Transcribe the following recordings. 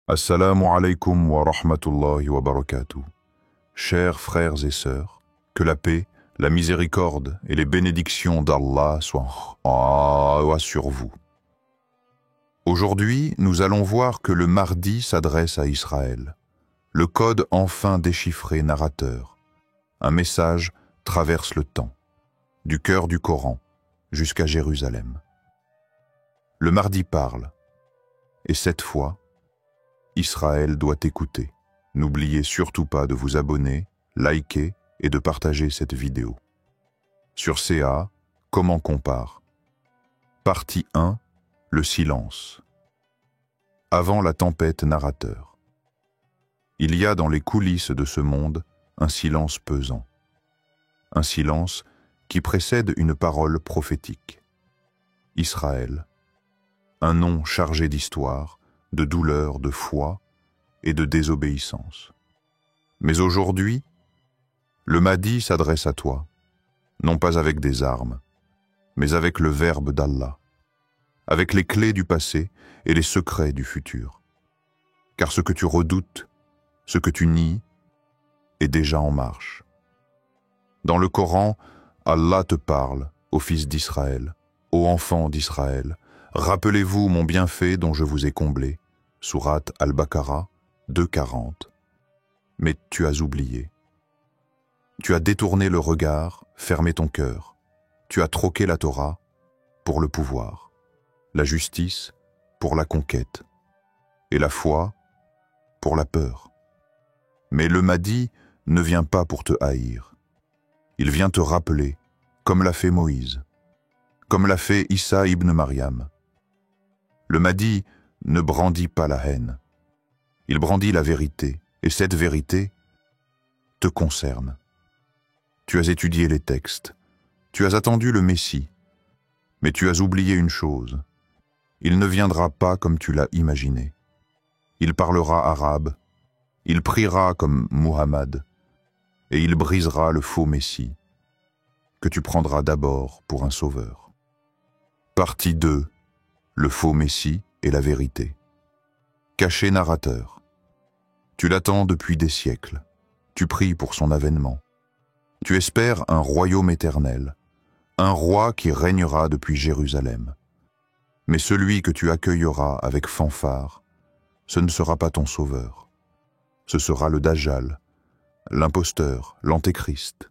Assalamu alaikum wa rahmatullahi wa barakatuh. Chers frères et sœurs, que la paix, la miséricorde et les bénédictions d'Allah soient sur vous. Aujourd'hui, nous allons voir que le Mahdi s'adresse à Israël. Le code enfin déchiffré narrateur. Un message traverse le temps, du cœur du Coran jusqu'à Jérusalem. Le Mahdi parle, et cette fois, Israël doit écouter. N'oubliez surtout pas de vous abonner, liker et de partager cette vidéo. Sur CA, comment compare. Partie 1, le silence. Avant la tempête narrateur. Il y a dans les coulisses de ce monde un silence pesant. Un silence qui précède une parole prophétique. Israël. Un nom chargé d'histoire, de douleur, de foi et de désobéissance. Mais aujourd'hui, le Mahdi s'adresse à toi, non pas avec des armes, mais avec le verbe d'Allah, avec les clés du passé et les secrets du futur. Car ce que tu redoutes, ce que tu nies, est déjà en marche. Dans le Coran, Allah te parle, ô fils d'Israël, ô enfants d'Israël, rappelez-vous mon bienfait dont je vous ai comblé, Sourate Al-Baqarah 2:40. Mais tu as oublié. Tu as détourné le regard, fermé ton cœur. Tu as troqué la Torah pour le pouvoir, la justice pour la conquête, et la foi pour la peur. Mais le Mahdi ne vient pas pour te haïr. Il vient te rappeler, comme l'a fait Moïse, comme l'a fait Issa ibn Maryam. Le Mahdi ne brandit pas la haine. Il brandit la vérité, et cette vérité te concerne. Tu as étudié les textes, tu as attendu le Messie, mais tu as oublié une chose. Il ne viendra pas comme tu l'as imaginé. Il parlera arabe, il priera comme Muhammad, et il brisera le faux Messie, que tu prendras d'abord pour un sauveur. Partie 2. Le faux Messie et la vérité. Caché narrateur. Tu l'attends depuis des siècles. Tu pries pour son avènement. Tu espères un royaume éternel, un roi qui régnera depuis Jérusalem. Mais celui que tu accueilleras avec fanfare, ce ne sera pas ton sauveur. Ce sera le Dajjal, l'imposteur, l'antéchrist.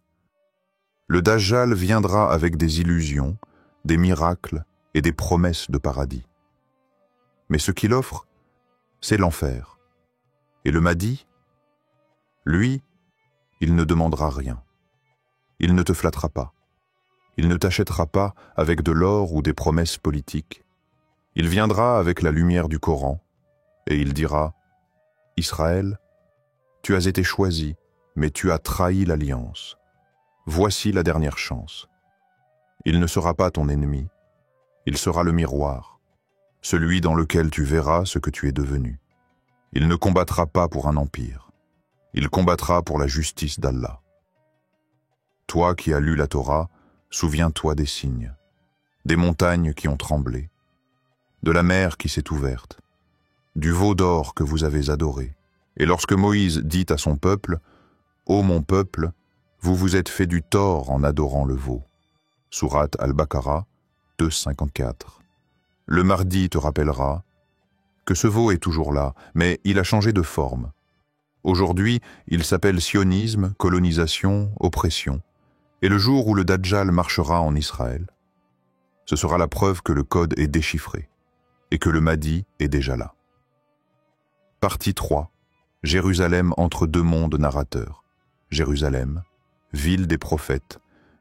Le Dajjal viendra avec des illusions, des miracles et des promesses de paradis. Mais ce qu'il offre, c'est l'enfer. Et le Mahdi, lui, il ne demandera rien. Il ne te flattera pas. Il ne t'achètera pas avec de l'or ou des promesses politiques. Il viendra avec la lumière du Coran et il dira « Israël, tu as été choisi, mais tu as trahi l'alliance. Voici la dernière chance. Il ne sera pas ton ennemi, il sera le miroir. Celui dans lequel tu verras ce que tu es devenu. Il ne combattra pas pour un empire. Il combattra pour la justice d'Allah. Toi qui as lu la Torah, souviens-toi des signes, des montagnes qui ont tremblé, de la mer qui s'est ouverte, du veau d'or que vous avez adoré. Et lorsque Moïse dit à son peuple, « Ô mon peuple, vous vous êtes fait du tort en adorant le veau. » Sourate Al-Baqarah 2:54. Le Mahdi te rappellera que ce veau est toujours là, mais il a changé de forme. Aujourd'hui, il s'appelle sionisme, colonisation, oppression. Et le jour où le Dajjal marchera en Israël, ce sera la preuve que le code est déchiffré et que le Mahdi est déjà là. Partie 3. Jérusalem entre deux mondes narrateurs. Jérusalem, ville des prophètes,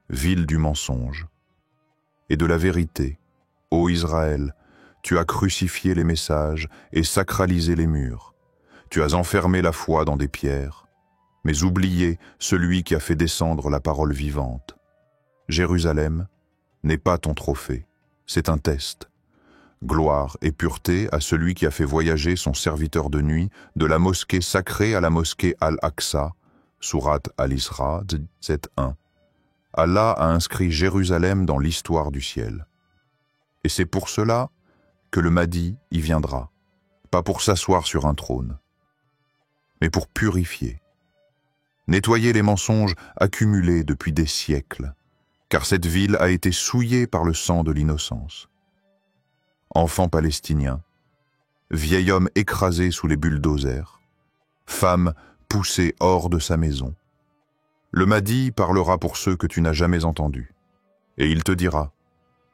ville du mensonge et de la vérité. Ô Israël, tu as crucifié les messages et sacralisé les murs. Tu as enfermé la foi dans des pierres, mais oublié celui qui a fait descendre la parole vivante. Jérusalem n'est pas ton trophée, c'est un test. Gloire et pureté à celui qui a fait voyager son serviteur de nuit de la mosquée sacrée à la mosquée Al-Aqsa, Sourate Al-Isra 7:1. Allah a inscrit Jérusalem dans l'histoire du ciel. Et c'est pour cela que le Mahdi y viendra, pas pour s'asseoir sur un trône, mais pour purifier, nettoyer les mensonges accumulés depuis des siècles, car cette ville a été souillée par le sang de l'innocence. Enfant palestinien, vieil homme écrasé sous les bulldozers, femme poussée hors de sa maison, le Mahdi parlera pour ceux que tu n'as jamais entendus, et il te dira,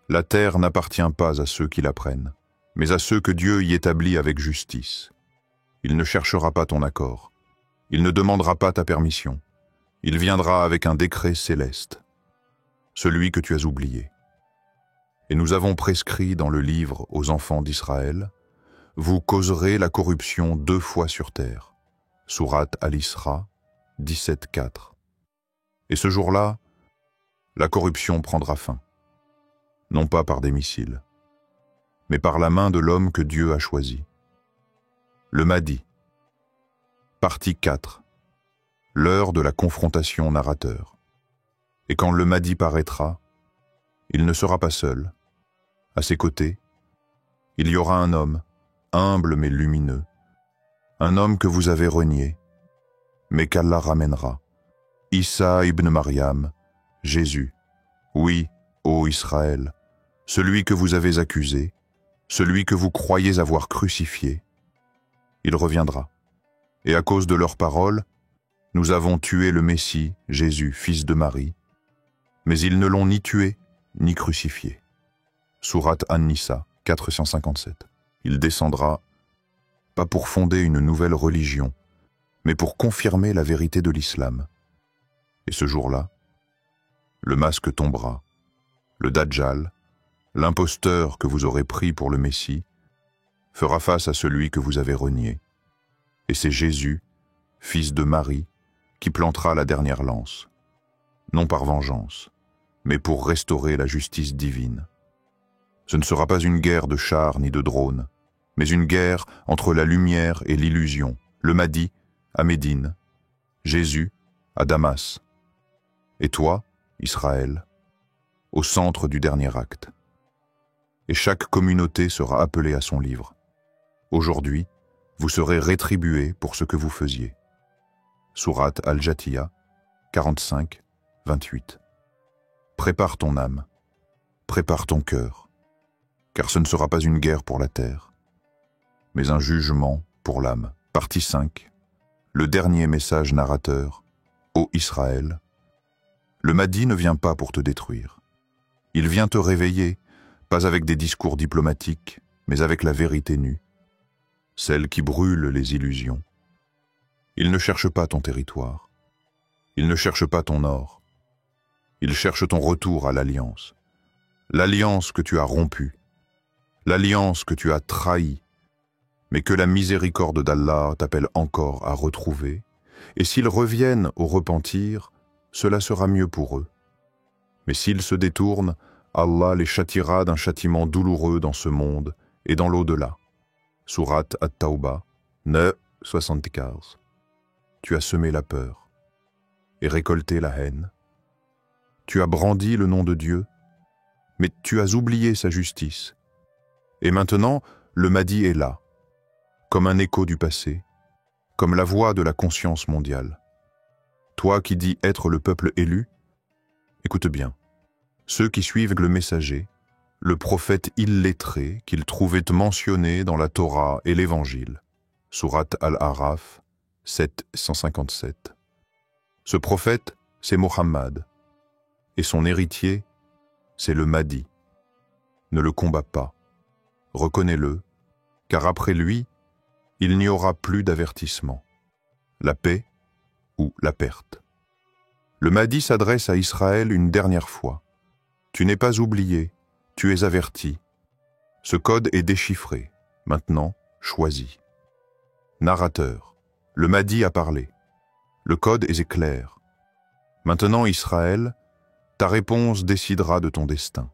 la terre n'appartient pas à ceux qui la prennent, mais à ceux que Dieu y établit avec justice. Il ne cherchera pas ton accord, il ne demandera pas ta permission, il viendra avec un décret céleste, celui que tu as oublié. Et nous avons prescrit dans le livre aux enfants d'Israël, vous causerez la corruption 2 fois sur terre. Sourate Al-Isra 17:4. Et ce jour-là, la corruption prendra fin, non pas par des missiles, mais par la main de l'homme que Dieu a choisi. Le Mahdi. Partie 4. L'heure de la confrontation narrateur. Et quand le Mahdi paraîtra, il ne sera pas seul. À ses côtés, il y aura un homme, humble mais lumineux, un homme que vous avez renié, mais qu'Allah ramènera. Issa ibn Maryam, Jésus, oui, ô Israël, celui que vous avez accusé, celui que vous croyez avoir crucifié, il reviendra. Et à cause de leurs paroles, nous avons tué le Messie, Jésus, fils de Marie, mais ils ne l'ont ni tué, ni crucifié. Sourate An-Nisa, 457. Il descendra, pas pour fonder une nouvelle religion, mais pour confirmer la vérité de l'islam. Et ce jour-là, le masque tombera, le Dajjal, l'imposteur que vous aurez pris pour le Messie, fera face à celui que vous avez renié. Et c'est Jésus, fils de Marie, qui plantera la dernière lance, non par vengeance, mais pour restaurer la justice divine. Ce ne sera pas une guerre de chars ni de drones, mais une guerre entre la lumière et l'illusion, le Mahdi à Médine, Jésus à Damas, et toi, Israël, au centre du dernier acte. Et chaque communauté sera appelée à son livre. Aujourd'hui, vous serez rétribués pour ce que vous faisiez. Sourate Al-Jathiya, 45, 28. Prépare ton âme, prépare ton cœur, car ce ne sera pas une guerre pour la terre, mais un jugement pour l'âme. Partie 5. Le dernier message narrateur. Ô Israël, le Mahdi ne vient pas pour te détruire. Il vient te réveiller, pas avec des discours diplomatiques, mais avec la vérité nue, celle qui brûle les illusions. Il ne cherche pas ton territoire. Il ne cherche pas ton or. Il cherche ton retour à l'alliance. L'alliance que tu as rompue. L'alliance que tu as trahie, mais que la miséricorde d'Allah t'appelle encore à retrouver, et s'ils reviennent au repentir, cela sera mieux pour eux. Mais s'ils se détournent, Allah les châtiera d'un châtiment douloureux dans ce monde et dans l'au-delà. Sourate At-Tawbah, 9, 75. Tu as semé la peur et récolté la haine. Tu as brandi le nom de Dieu, mais tu as oublié sa justice. Et maintenant, le Mahdi est là, comme un écho du passé, comme la voix de la conscience mondiale. Toi qui dis être le peuple élu, écoute bien. Ceux qui suivent le messager, le prophète illettré qu'ils trouvaient mentionné dans la Torah et l'Évangile. Sourate Al-Araf, 757. Ce prophète, c'est Mohammed, et son héritier, c'est le Mahdi. Ne le combat pas, reconnais-le, car après lui, il n'y aura plus d'avertissement, la paix ou la perte. Le Mahdi s'adresse à Israël une dernière fois. Tu n'es pas oublié, tu es averti. Ce code est déchiffré, maintenant choisis. Narrateur, le Mahdi a parlé. Le code est clair. Maintenant Israël, ta réponse décidera de ton destin.